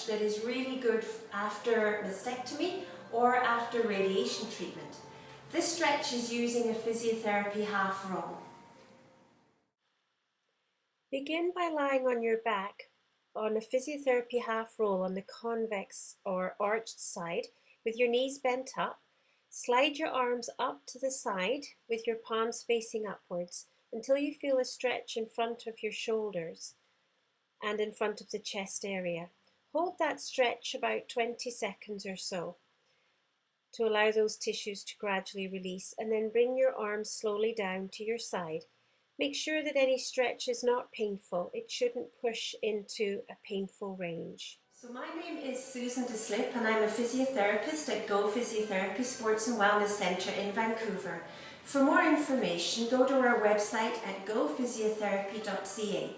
stretch that is really good after mastectomy or after radiation treatment. This stretch is using a physiotherapy half roll. Begin by lying on your back on a physiotherapy half roll on the convex or arched side with your knees bent up. Slide your arms up to the side with your palms facing upwards until you feel a stretch in front of your shoulders and in front of the chest area. Hold that stretch about 20 seconds or so to allow those tissues to gradually release, and then bring your arms slowly down to your side. Make sure that any stretch is not painful. It shouldn't push into a painful range. So my name is Susan DeSlip and I'm a physiotherapist at Go Physiotherapy Sports and Wellness Centre in Vancouver. For more information, go to our website at gophysiotherapy.ca.